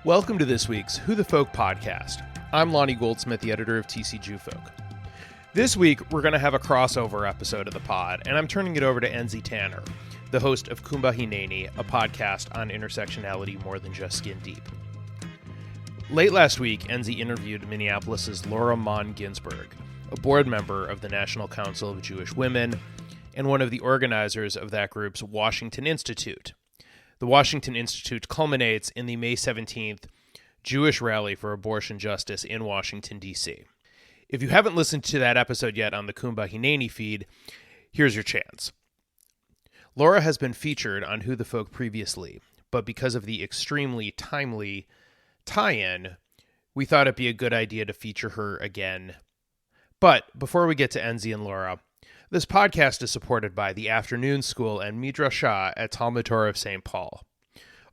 Welcome to this week's Who the Folk podcast. I'm Lonnie Goldsmith, the editor of TC Jewfolk. This week, we're going to have a crossover episode of the pod, and I'm turning it over to Enzi Tanner, the host of Kuumba, Hineni, a podcast on intersectionality more than just skin deep. Late last week, Enzi interviewed Minneapolis' Monn Ginsburg, a board member of the National Council of Jewish Women and one of the organizers of that group's Washington Institute. The Washington Institute culminates in the May 17th Jewish Rally for Abortion Justice in Washington, D.C. If you haven't listened to that episode yet on the Kuumba Hineni feed, here's your chance. Laura has been featured on Who the Folk previously, but because of the extremely timely tie-in, we thought it'd be a good idea to feature her again. But before we get to Enzi and Laura, this podcast is supported by the Afternoon School and Midrashah at Talmud Torah of St. Paul,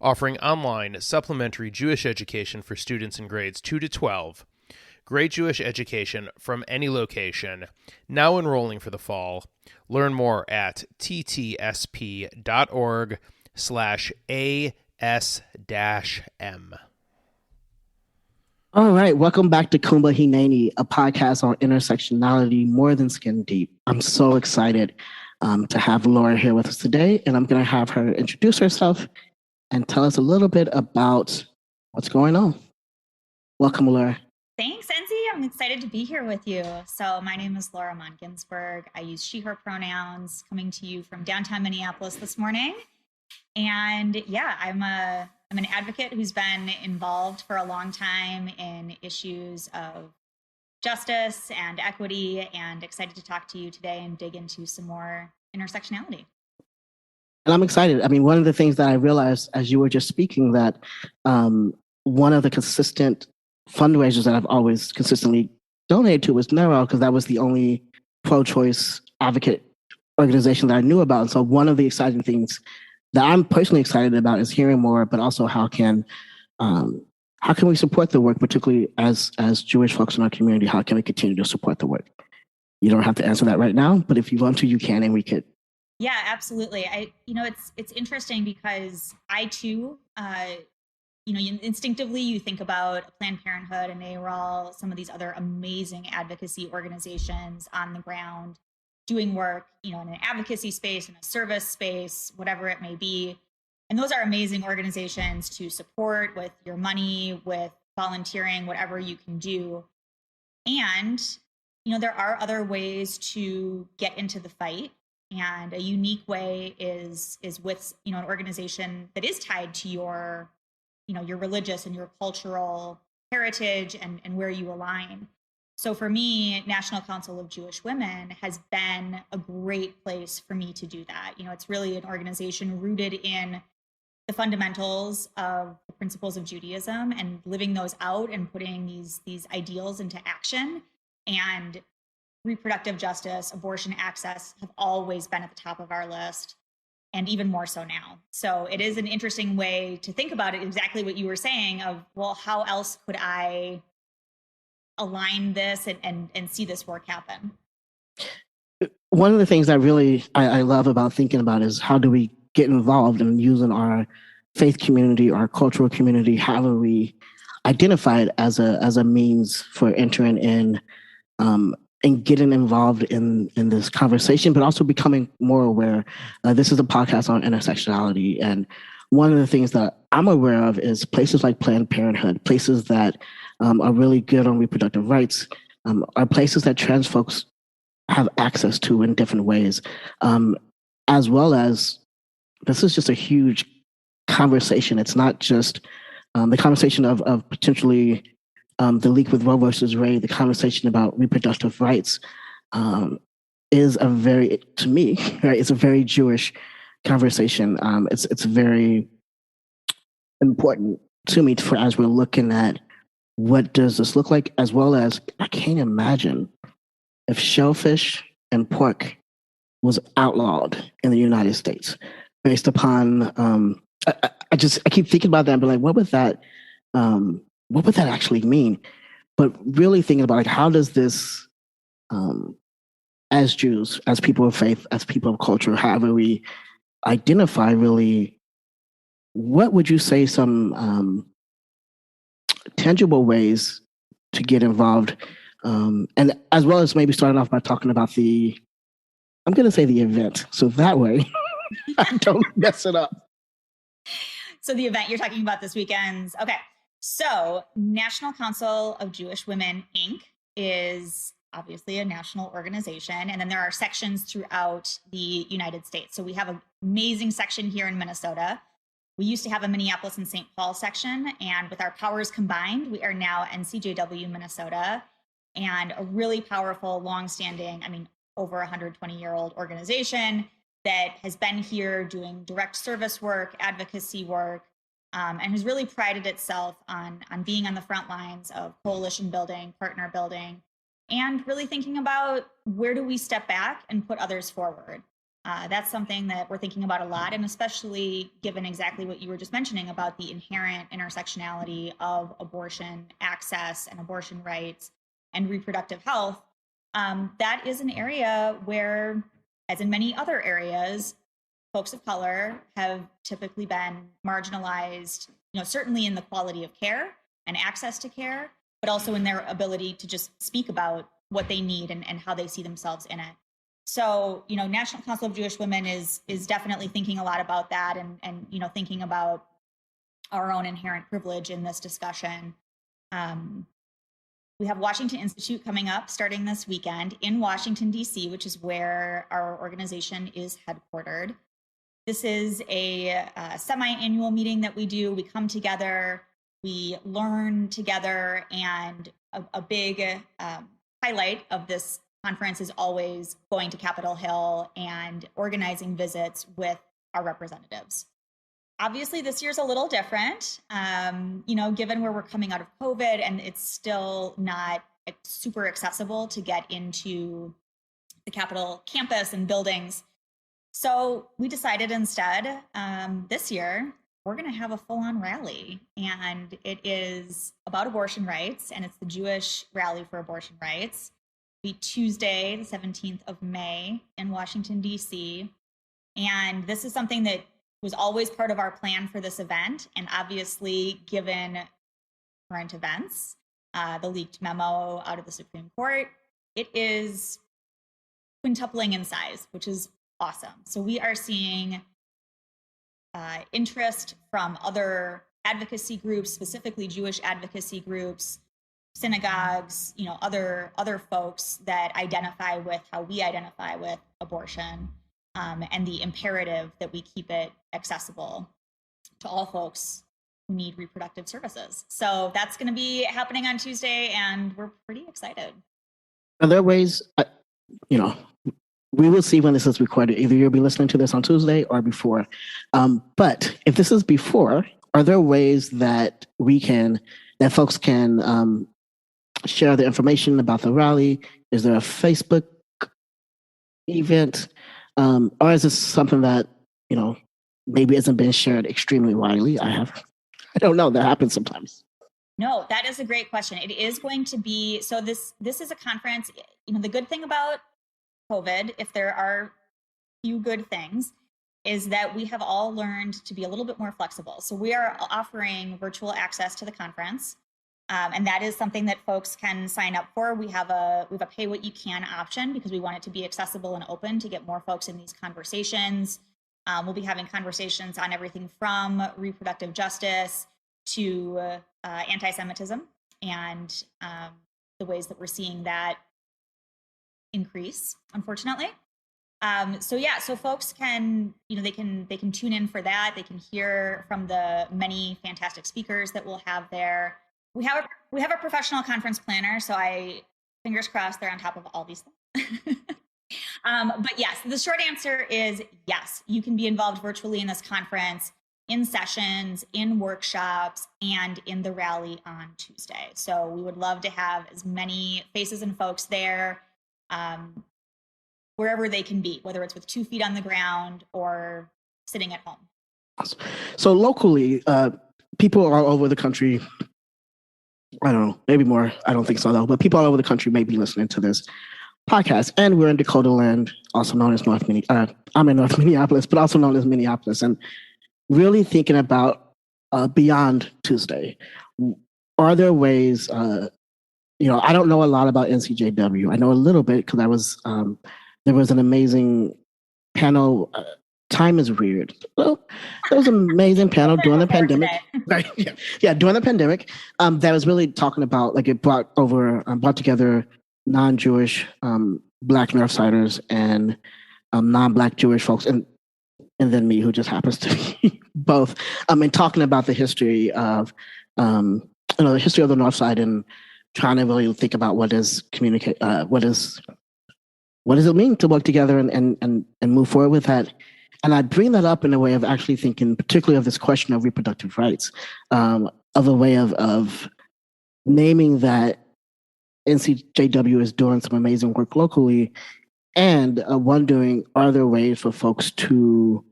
offering online supplementary Jewish education for students in grades 2 to 12, great Jewish education from any location, now enrolling for the fall. Learn more at ttsp.org/AS-M. All right, welcome back to Kuumba Hineni, a podcast on intersectionality more than skin deep. I'm so excited to have Laura here with us today, and I'm going to have her introduce herself and tell us a little bit about what's going on. Welcome, Laura. Thanks, Enzi. I'm excited to be here with you. So my name is Laura Monn Ginsburg. I use she, her pronouns, coming to you from downtown Minneapolis this morning. And yeah, I'm an advocate who's been involved for a long time in issues of justice and equity, and excited to talk to you today and dig into some more intersectionality. And I'm excited. I mean, one of the things that I realized as you were just speaking, that one of the consistent fundraisers that I've always consistently donated to was Neuro, because that was the only pro-choice advocate organization that I knew about. And so one of the exciting things that I'm personally excited about is hearing more, but also how can we support the work, particularly as Jewish folks in our community? How can we continue to support the work? You don't have to answer that right now, but if you want to, you can, and we could. Yeah, absolutely. It's interesting because I too, instinctively you think about Planned Parenthood and AROL, some of these other amazing advocacy organizations on the ground, doing work, in an advocacy space, in a service space, whatever it may be. And those are amazing organizations to support with your money, with volunteering, whatever you can do. And, there are other ways to get into the fight. And a unique way is with, an organization that is tied to your religious and your cultural heritage and where you align. So for me, National Council of Jewish Women has been a great place for me to do that. It's really an organization rooted in the fundamentals of the principles of Judaism and living those out and putting these ideals into action. And reproductive justice, abortion access have always been at the top of our list, and even more so now. So it is an interesting way to think about it, exactly what you were saying of, well, how else could I align this and see this work happen? One of the things that really I love about thinking about is how do we get involved in using our faith community, our cultural community, however we identify it as a means for entering in and getting involved in this conversation, but also becoming more aware. This is a podcast on intersectionality. And one of the things that I'm aware of is places like Planned Parenthood, places that are really good on reproductive rights, are places that trans folks have access to in different ways, as well as this is just a huge conversation. It's not just the conversation of potentially the leak with Roe versus Wade, the conversation about reproductive rights is to me, right, it's a very Jewish conversation. It's very important to me as we're looking at what does this look like, as well as I can't imagine if shellfish and pork was outlawed in the United States based upon I keep thinking about that and be like, what would that actually mean? But really thinking about like, how does this as Jews, as people of faith, as people of culture, however we identify, really, what would you say some tangible ways to get involved. And as well as maybe starting off by talking about I'm going to say the event. So that way I don't mess it up. So the event you're talking about this weekend. Okay. So National Council of Jewish Women, Inc. is obviously a national organization. And then there are sections throughout the United States. So we have an amazing section here in Minnesota. We used to have a Minneapolis and St. Paul section. And with our powers combined, we are now NCJW Minnesota, and a really powerful, longstanding, over 120-year-old organization that has been here doing direct service work, advocacy work, and has really prided itself on being on the front lines of coalition building, partner building, and really thinking about where do we step back and put others forward. That's something that we're thinking about a lot, and especially given exactly what you were just mentioning about the inherent intersectionality of abortion access and abortion rights and reproductive health. That is an area where, as in many other areas, folks of color have typically been marginalized, certainly in the quality of care and access to care, but also in their ability to just speak about what they need and how they see themselves in it. So, National Council of Jewish Women is definitely thinking a lot about that and thinking about our own inherent privilege in this discussion. We have Washington Institute coming up starting this weekend in Washington, D.C., which is where our organization is headquartered. This is a semi-annual meeting that we do. We come together, we learn together, and a big highlight of this conference is always going to Capitol Hill and organizing visits with our representatives. Obviously, this year's a little different, given where we're coming out of COVID and it's still not super accessible to get into the Capitol campus and buildings. So we decided instead this year, we're going to have a full-on rally, and it is about abortion rights, and it's the Jewish Rally for Abortion Rights. It'll be Tuesday, the 17th of May in Washington, D.C. And this is something that was always part of our plan for this event. And obviously, given current events, the leaked memo out of the Supreme Court, it is quintupling in size, which is awesome. So we are seeing interest from other advocacy groups, specifically Jewish advocacy groups, synagogues, other folks that identify with how we identify with abortion, and the imperative that we keep it accessible to all folks who need reproductive services. So that's going to be happening on Tuesday, and we're pretty excited. Are there ways, we will see when this is recorded. Either you'll be listening to this on Tuesday or before. But if this is before, are there ways that folks can share the information about the rally? Is there a Facebook event? Or is this something that, maybe isn't been shared extremely widely? I don't know. That happens sometimes. No, that is a great question. It is going to be, so this is a conference, the good thing about COVID, if there are few good things, is that we have all learned to be a little bit more flexible. So we are offering virtual access to the conference. And that is something that folks can sign up for. We have a pay what you can option because we want it to be accessible and open to get more folks in these conversations. We'll be having conversations on everything from reproductive justice to anti-Semitism and the ways that we're seeing that increase, unfortunately. So folks can, they can tune in for that. They can hear from the many fantastic speakers that we'll have there. We have a professional conference planner, so fingers crossed they're on top of all these things. But yes, the short answer is yes, you can be involved virtually in this conference, in sessions, in workshops, and in the rally on Tuesday. So we would love to have as many faces and folks there, wherever they can be, whether it's with 2 feet on the ground or sitting at home. Awesome. So locally, people all over the country, I don't know, maybe more, I don't think so though, but people all over the country may be listening to this podcast, and we're in Dakota land, also known as North Minneapolis. I'm in North Minneapolis, but also known as Minneapolis, and really thinking about beyond Tuesday. are there ways, I don't know a lot about NCJW. I know a little bit because there was an amazing panel. Time is weird. Well, there was an amazing panel during the pandemic. Right? Yeah, during the pandemic, that was really talking about, like, it brought together non-Jewish Black Northsiders and non-Black Jewish folks, and then me, who just happens to be both, and talking about the history of the history of the North Side, and trying to really think about what does it mean to work together and move forward with that. And I bring that up in a way of actually thinking, particularly of this question of reproductive rights, of a way of naming that NCJW is doing some amazing work locally, and wondering, are there ways for folks to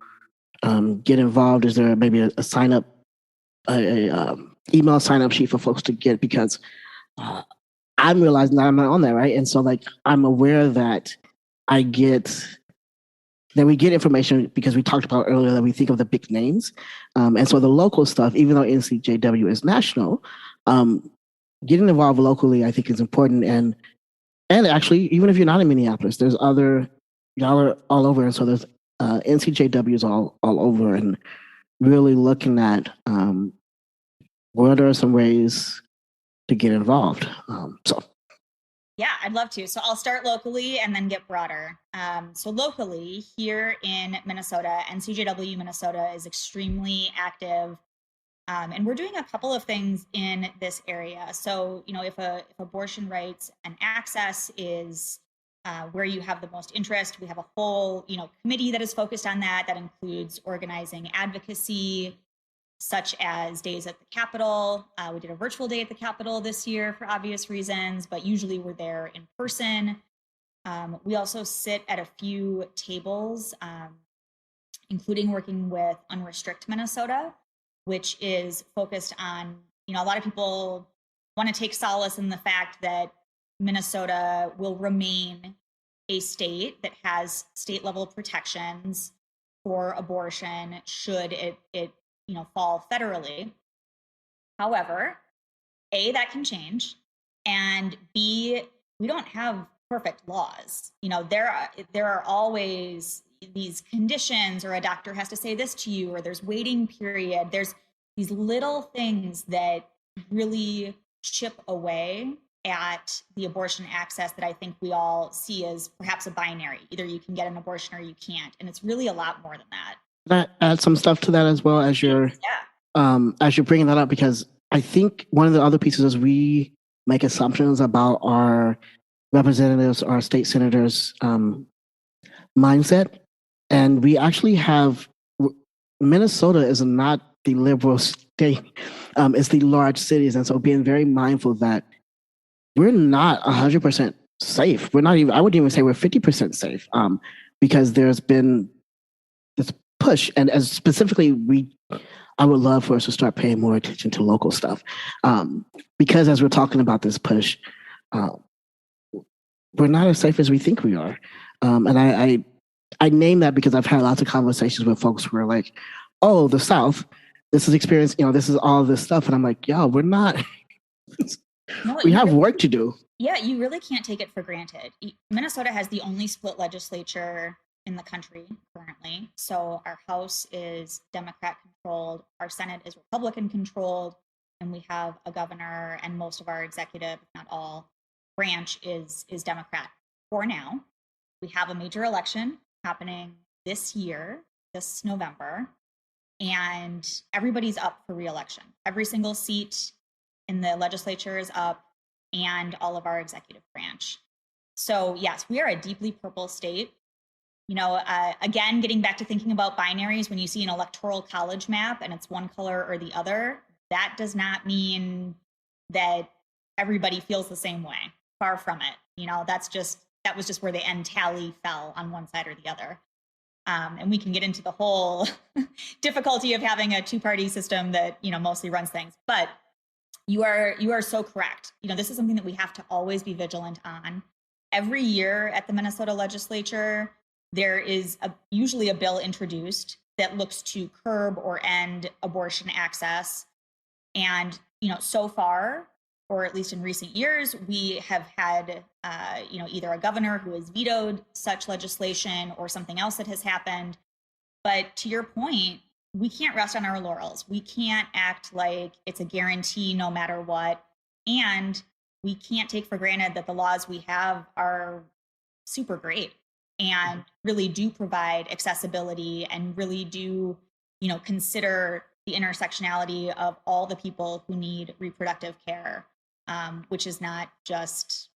get involved? Is there maybe a sign up, email sign up sheet for folks to get? Because I'm realizing that I'm not on there, right? And so, like, I'm aware that we get information because we talked about earlier that we think of the big names. And so the local stuff, even though NCJW is national, getting involved locally, I think, is important. And actually, even if you're not in Minneapolis, there's y'all are all over. And so there's NCJWs all over, and really looking at what are some ways to get involved. Yeah, I'd love to. So I'll start locally and then get broader. So locally, here in Minnesota, NCJW Minnesota is extremely active. And we're doing a couple of things in this area. So, if abortion rights and access is where you have the most interest, we have a whole, committee that is focused on that. That includes organizing advocacy, such as days at the Capitol. We did a virtual day at the Capitol this year for obvious reasons, but usually we're there in person. We also sit at a few tables, including working with Unrestrict Minnesota, which is focused on, a lot of people want to take solace in the fact that Minnesota will remain a state that has state level protections for abortion should it fall federally. However, A, that can change, and B, we don't have perfect laws. There are always these conditions, or a doctor has to say this to you, or there's waiting period. There's these little things that really chip away at the abortion access that I think we all see as perhaps a binary. Either you can get an abortion or you can't, and it's really a lot more than that. That add some stuff to that as well, as you're bringing that up, because I think one of the other pieces is we make assumptions about our representatives, our state senators' mindset, and we actually have Minnesota is not the liberal state; it's the large cities, and so being very mindful that we're not 100% safe. We're not even. I wouldn't even say we're 50% safe, because there's been this push, and as specifically I would love for us to start paying more attention to local stuff, because as we're talking about this push, we're not as safe as we think we are, and I name that because I've had lots of conversations with folks who are like, "Oh, the South, this is experience, this is all this stuff," and I'm like, "Yo, we're not." We have work to do. Yeah, you really can't take it for granted. Minnesota has the only split legislature in the country currently. So our House is Democrat controlled, our Senate is Republican controlled, and we have a governor, and most of our executive, if not all, branch is Democrat for now. We have a major election happening this year, this November, and everybody's up for re-election. Every single seat in the legislature is up, and all of our executive branch. So yes, we are a deeply purple state. Again, getting back to thinking about binaries, when you see an electoral college map and it's one color or the other, that does not mean that everybody feels the same way. Far from it. That was just where the end tally fell on one side or the other. And we can get into the whole difficulty of having a two-party system that, mostly runs things. But you are so correct. This is something that we have to always be vigilant on. Every year at the Minnesota legislature, there is usually a bill introduced that looks to curb or end abortion access. And so far, or at least in recent years, we have had, either a governor who has vetoed such legislation or something else that has happened. But to your point, we can't rest on our laurels. We can't act like it's a guarantee no matter what. And we can't take for granted that the laws we have are super great and really do provide accessibility and really do, consider the intersectionality of all the people who need reproductive care, which is not just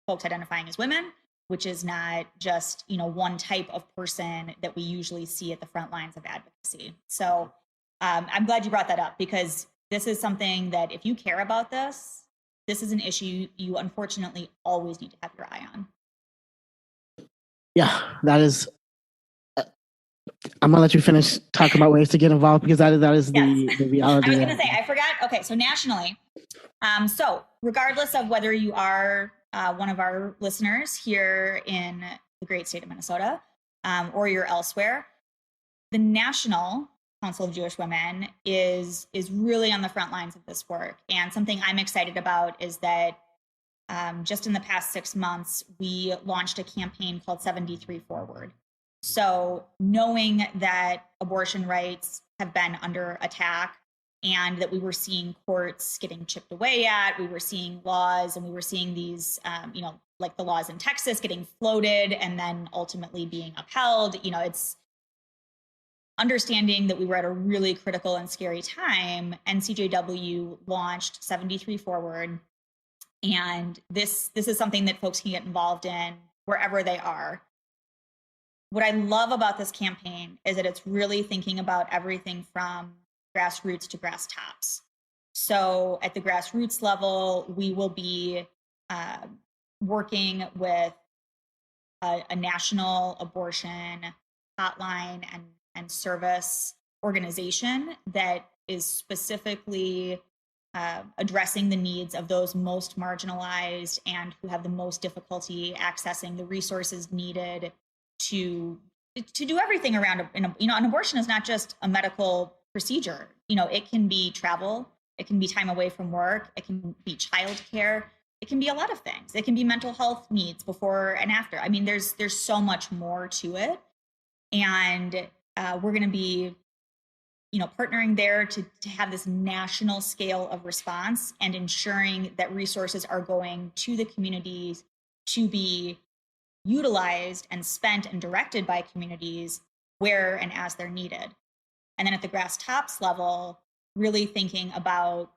folks identifying as women, which is not just, one type of person that we usually see at the front lines of advocacy. So I'm glad you brought that up, because this is something that if you care about this is an issue you unfortunately always need to have your eye on. Yeah, that is. I'm gonna let you finish talking about ways to get involved, because that is Yes. the reality. I was gonna say, I forgot. Okay, so nationally, so regardless of whether you are one of our listeners here in the great state of Minnesota, or you're elsewhere, the National Council of Jewish Women is really on the front lines of this work. And something I'm excited about is that just in the past 6 months, we launched a campaign called 73 Forward. So knowing that abortion rights have been under attack and that we were seeing courts getting chipped away at, we were seeing laws, and we were seeing these, like the laws in Texas getting floated and then ultimately being upheld. It's understanding that we were at a really critical and scary time. NCJW launched 73 Forward. And this is something that folks can get involved in wherever they are. What I love about this campaign is that it's really thinking about everything from grassroots to grass tops. So at the grassroots level, we will be working with a national abortion hotline and service organization that is specifically addressing the needs of those most marginalized and who have the most difficulty accessing the resources needed to do everything around an abortion is not just a medical procedure. It can be travel, it can be time away from work, it can be childcare, it can be a lot of things. It can be mental health needs before and after. I mean, there's so much more to it, and we're going to be partnering there to have this national scale of response and ensuring that resources are going to the communities to be utilized and spent and directed by communities where and as they're needed. And then at the grass tops level, really thinking about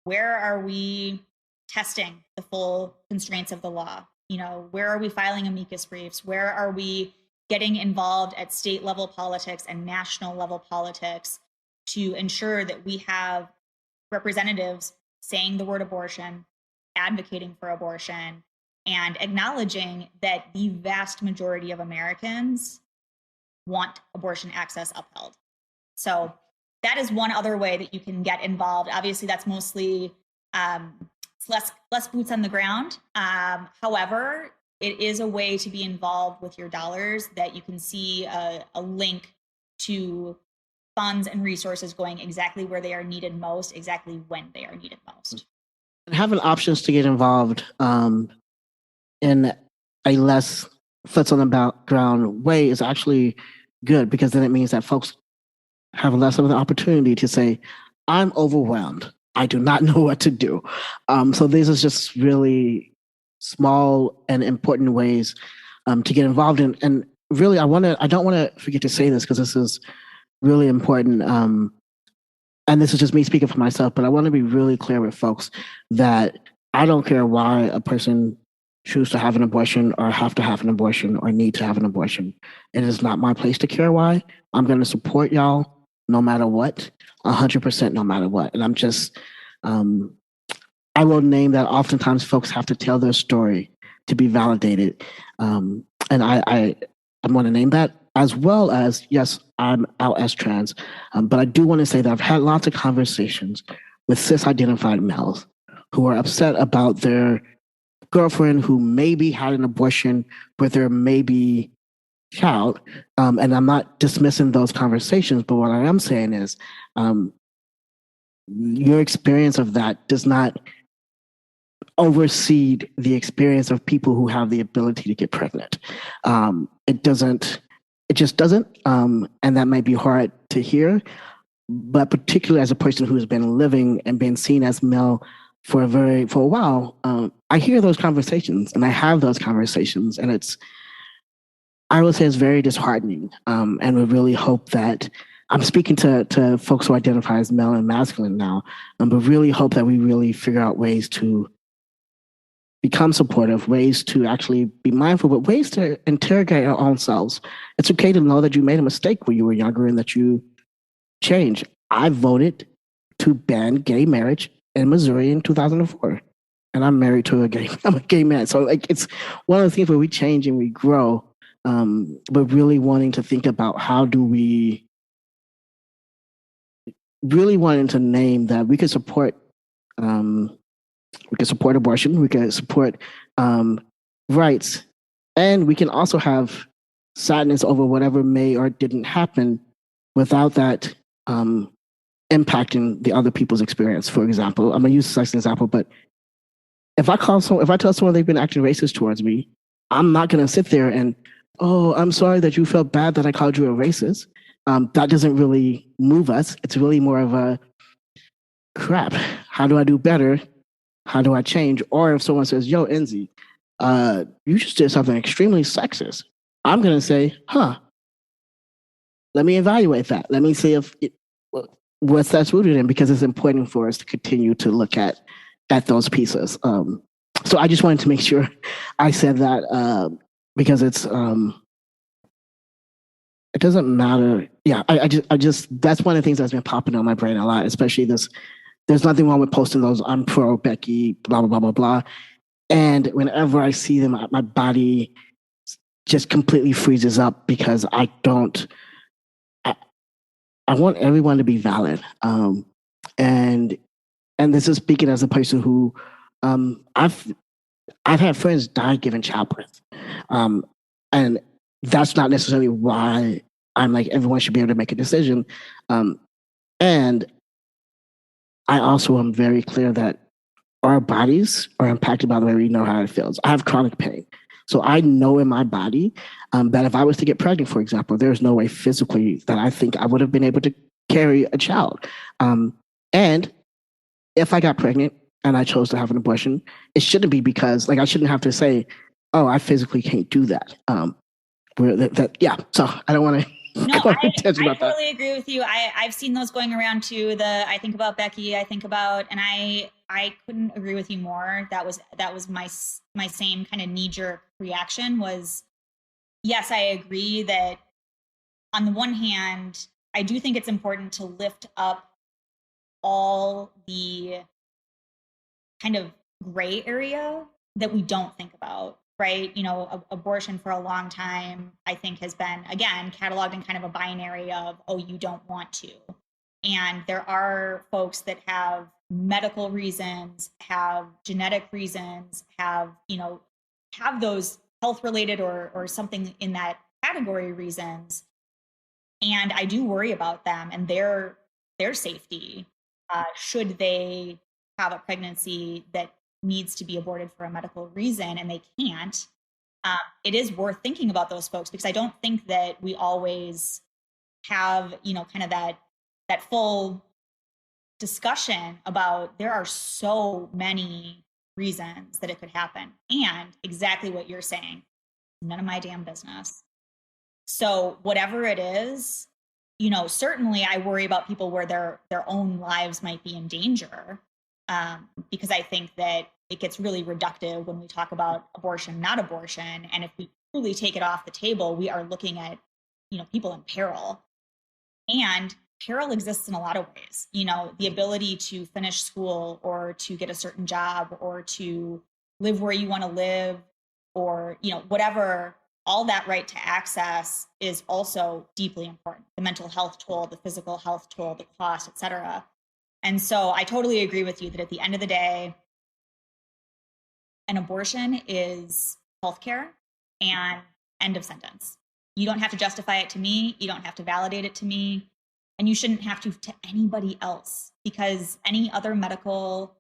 where are we testing the full constraints of the law? Where are we filing amicus briefs? Where are we getting involved at state level politics and national level politics to ensure that we have representatives saying the word abortion, advocating for abortion, and acknowledging that the vast majority of Americans want abortion access upheld. So that is one other way that you can get involved. Obviously, that's mostly less boots on the ground. However, it is a way to be involved with your dollars, that you can see a link to funds and resources going exactly where they are needed most, exactly when they are needed most. And having options to get involved in a less foots on the ground way is actually good, because then it means that folks have less of an opportunity to say, I'm overwhelmed, I do not know what to do. So these are just really small and important ways to get involved in. And really, I don't want to forget to say this, because this is really important. And this is just me speaking for myself, but I want to be really clear with folks that I don't care why a person choose to have an abortion or have to have an abortion or need to have an abortion. It is not my place to care why. I'm going to support y'all no matter what, 100% no matter what. And I'm just, I will name that oftentimes folks have to tell their story to be validated. And I'm going to name that, as well as, yes, I'm out as trans. But I do want to say that I've had lots of conversations with cis-identified males who are upset about their girlfriend who maybe had an abortion with their maybe child. And I'm not dismissing those conversations, but what I am saying is your experience of that does not oversee the experience of people who have the ability to get pregnant. It doesn't. It just doesn't, and that might be hard to hear. But particularly as a person who has been living and been seen as male for a while, I hear those conversations and I have those conversations, and I would say it's very disheartening. And we really hope that I'm speaking to folks who identify as male and masculine now, but really hope that we really figure out ways to become supportive, ways to actually be mindful, but ways to interrogate our own selves. It's okay to know that you made a mistake when you were younger and that you changed. I voted to ban gay marriage in Missouri in 2004. And I'm married to I'm a gay man. So like it's one of the things where we change and we grow, but really wanting to think about how do we really wanting to name that we could support abortion, we can support rights, and we can also have sadness over whatever may or didn't happen without that impacting the other people's experience. For example, I'm gonna use sex as an example, but if I tell someone they've been acting racist towards me, I'm not gonna sit there and, oh, I'm sorry that you felt bad that I called you a racist. That doesn't really move us. It's really more of a crap. How do I do better? How do I change? Or if someone says, yo, Enzi, you just did something extremely sexist, I'm gonna say, huh, let me evaluate that. Let me see if what's that's rooted in, because it's important for us to continue to look at those pieces. So I just wanted to make sure I said that because it doesn't matter. Yeah, I just that's one of the things that's been popping on my brain a lot, especially this. There's nothing wrong with posting those. I'm pro Becky, blah blah blah blah blah. And whenever I see them, my body just completely freezes up because I don't. I want everyone to be valid. And this is speaking as a person who I've had friends die giving childbirth. And that's not necessarily why I'm like everyone should be able to make a decision. And I also am very clear that our bodies are impacted by the way we know how it feels. I have chronic pain. So I know in my body that if I was to get pregnant, for example, there's no way physically that I think I would have been able to carry a child. And if I got pregnant and I chose to have an abortion, it shouldn't be because like I shouldn't have to say, oh, I physically can't do that. Yeah. So I don't want to. No, I totally agree with you. I've seen those going around too. I think about Becky. I think about, and I couldn't agree with you more. That was my same kind of knee-jerk reaction. Was yes, I agree that on the one hand, I do think it's important to lift up all the kind of gray area that we don't think about. Right? You know, abortion for a long time, I think, has been, again, cataloged in kind of a binary of, oh, you don't want to. And there are folks that have medical reasons, have genetic reasons, have those health related or something in that category reasons. And I do worry about them and their safety should they have a pregnancy that needs to be aborted for a medical reason and they can't. It is worth thinking about those folks, because I don't think that we always have, kind of that full discussion about there are so many reasons that it could happen. And exactly what you're saying, none of my damn business. So whatever it is, certainly I worry about people where their own lives might be in danger. Because I think that it gets really reductive when we talk about abortion, not abortion. And if we truly take it off the table, we are looking at, people in peril. And peril exists in a lot of ways. The ability to finish school or to get a certain job or to live where you want to live or, whatever, all that right to access is also deeply important. The mental health toll, the physical health toll, the cost, et cetera. And so I totally agree with you that at the end of the day, an abortion is healthcare and end of sentence. You don't have to justify it to me. You don't have to validate it to me. And you shouldn't have to anybody else. because any other medical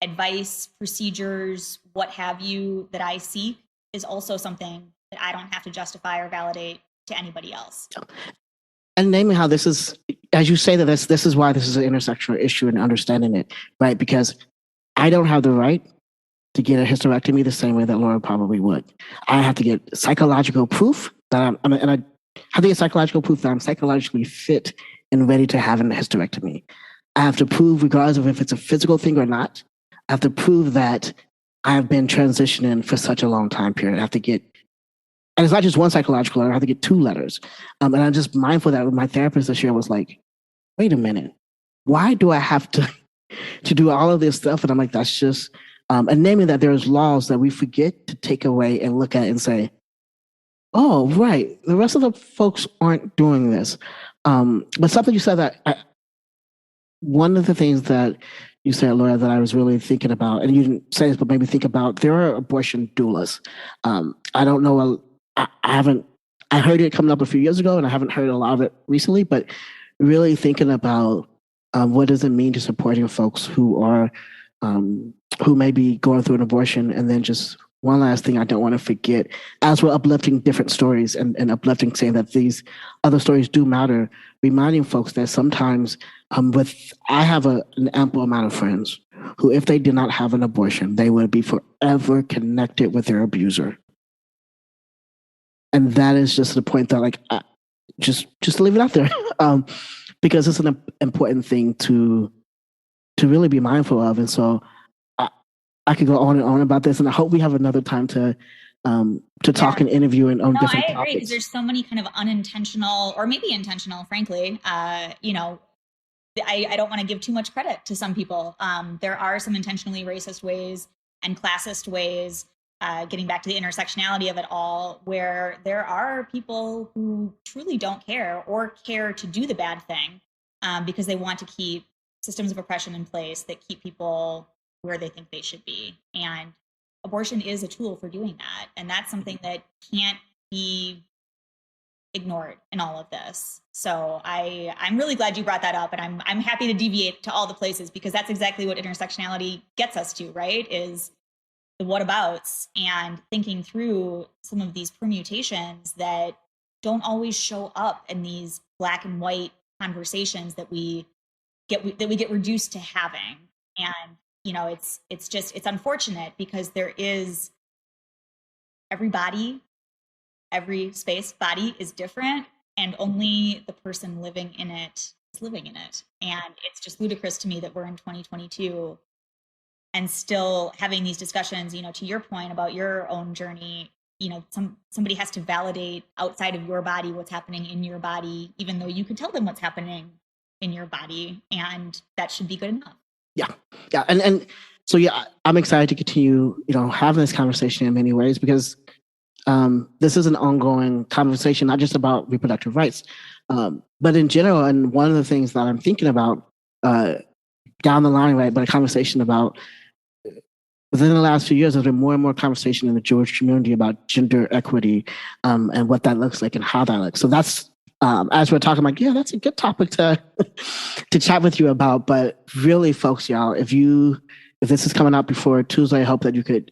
advice, procedures, what have you, that I seek is also something that I don't have to justify or validate to anybody else. And naming how this is, as you say that this is why this is an intersectional issue and understanding it, right? Because I don't have the right to get a hysterectomy the same way that Laura probably would. I have to get psychological proof that and I have to get psychological proof that I'm psychologically fit and ready to have a hysterectomy. I have to prove, regardless of if it's a physical thing or not, I have to prove that I've been transitioning for such a long time period. I have to get, and it's not just one psychological letter, I have to get 2 letters. And I'm just mindful that my therapist this year was like, wait a minute, why do I have to do all of this stuff? And I'm like, that's just, and naming that there's laws that we forget to take away and look at and say, oh, right, the rest of the folks aren't doing this. But something you said that one of the things that you said, Laura, that I was really thinking about, and you didn't say this, but maybe think about, there are abortion doulas. I don't know, I heard it coming up a few years ago, and I haven't heard a lot of it recently, but really thinking about what does it mean to supporting folks who are, who may be going through an abortion. And then just one last thing I don't want to forget, as we're uplifting different stories and uplifting, saying that these other stories do matter, reminding folks that sometimes I have an ample amount of friends who, if they did not have an abortion, they would be forever connected with their abuser. And that is just the point that, like, just leave it out there, because it's an important thing to really be mindful of. And so I could go on and on about this, and I hope we have another time to talk and interview and on different topics. I agree, because there's so many kind of unintentional, or maybe intentional, frankly. I don't want to give too much credit to some people. There are some intentionally racist ways and classist ways, getting back to the intersectionality of it all, where there are people who truly don't care or care to do the bad thing because they want to keep systems of oppression in place that keep people where they think they should be. And abortion is a tool for doing that. And that's something that can't be ignored in all of this. So I'm really glad you brought that up, and I'm happy to deviate to all the places, because that's exactly what intersectionality gets us to, right? Is the whatabouts, and thinking through some of these permutations that don't always show up in these black and white conversations that we get reduced to having. And it's unfortunate, because there is every space body is different, and only the person living in it is living in it. And it's just ludicrous to me that we're in 2022 and still having these discussions, to your point about your own journey, somebody has to validate outside of your body what's happening in your body, even though you could tell them what's happening in your body, and that should be good enough. Yeah. And so, yeah, I'm excited to continue, having this conversation in many ways, because this is an ongoing conversation, not just about reproductive rights, but in general. And one of the things that I'm thinking about down the line, right, but a conversation about, within the last few years, there's been more and more conversation in the Jewish community about gender equity, and what that looks like and how that looks. So that's, as we're talking about, yeah, that's a good topic to chat with you about. But really, folks, y'all, if this is coming out before Tuesday, I hope that you could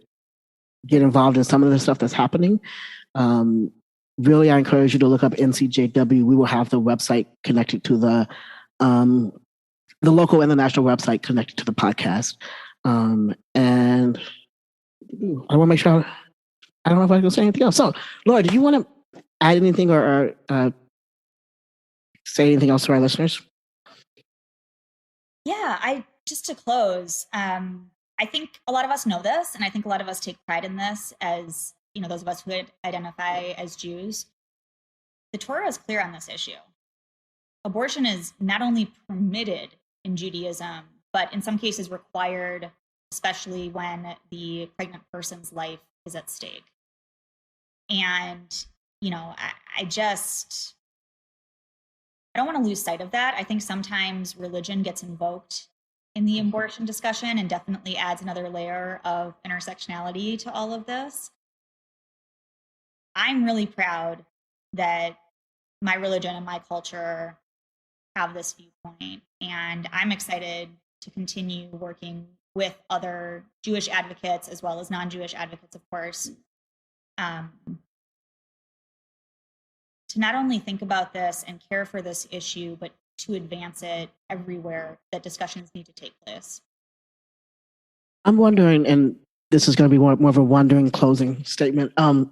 get involved in some of the stuff that's happening. Really, I encourage you to look up NCJW. We will have the website connected to the local and the national website connected to the podcast. And I want to make sure, I don't know if I can say anything else. So, Laura, do you want to add anything or say anything else to our listeners? Yeah, just to close, I think a lot of us know this, and I think a lot of us take pride in this as, those of us who identify as Jews. The Torah is clear on this issue. Abortion is not only permitted in Judaism, but in some cases required, especially when the pregnant person's life is at stake. And, I don't want to lose sight of that. I think sometimes religion gets invoked in the abortion discussion, and definitely adds another layer of intersectionality to all of this. I'm really proud that my religion and my culture have this viewpoint. And I'm excited to continue working with other Jewish advocates as well as non-Jewish advocates, of course, to not only think about this and care for this issue, but to advance it everywhere that discussions need to take place. I'm wondering, and this is going to be more of a wondering closing statement, but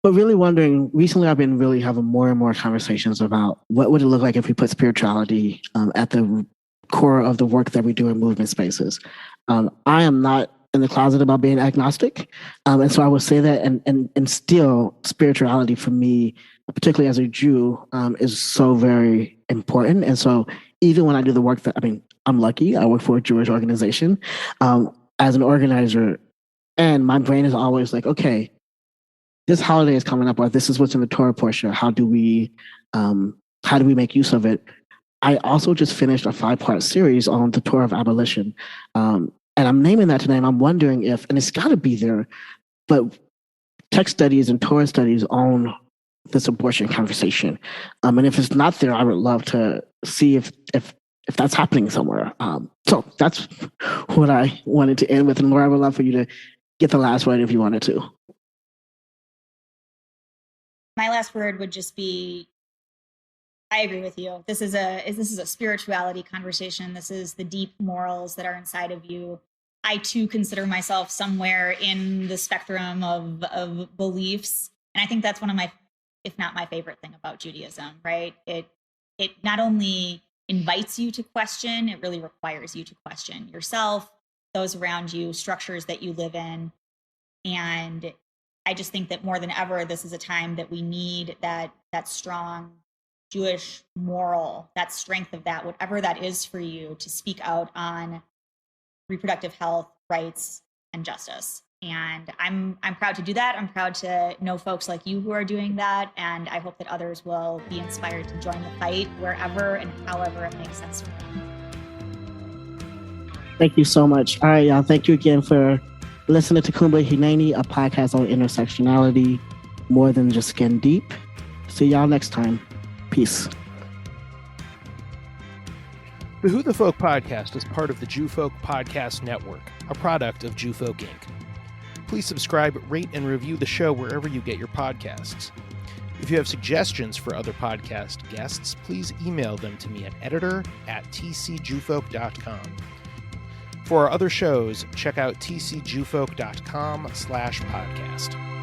really wondering, recently I've been really having more and more conversations about what would it look like if we put spirituality at the core of the work that we do in movement spaces. I am not in the closet about being agnostic. And so I would say that, and still spirituality for me, particularly as a Jew, is so very important. And so even when I do the work that, I'm lucky, I work for a Jewish organization as an organizer, and my brain is always like, okay, this holiday is coming up, or this is what's in the Torah portion. How do we make use of it? I also just finished a 5-part series on the Torah of abolition. And I'm naming that today, and I'm wondering if, and it's got to be there, but text studies and Torah studies own this abortion conversation. And if it's not there, I would love to see if that's happening somewhere. So that's what I wanted to end with. And Laura, I would love for you to get the last word if you wanted to. My last word would just be, I agree with you. This is a spirituality conversation. This is the deep morals that are inside of you. I too consider myself somewhere in the spectrum of beliefs. And I think that's one of my, if not my favorite thing about Judaism, right? It not only invites you to question, it really requires you to question yourself, those around you, structures that you live in. And I just think that more than ever, this is a time that we need that strong Jewish moral, that strength of that, whatever that is for you, to speak out on reproductive health, rights, and justice. And I'm proud to do that. I'm proud to know folks like you who are doing that. And I hope that others will be inspired to join the fight wherever and however it makes sense for them. Thank you so much. All right, y'all. Thank you again for listening to Kuumba Hineni, a podcast on intersectionality, more than just skin deep. See y'all next time. Peace. The Who the Folk podcast is part of the Jew Folk Podcast Network, a product of Jew Folk Inc. Please subscribe, rate, and review the show wherever you get your podcasts. If you have suggestions for other podcast guests, please email them to me at editor@tcjewfolk.com. For our other shows, check out tcjewfolk.com/podcast.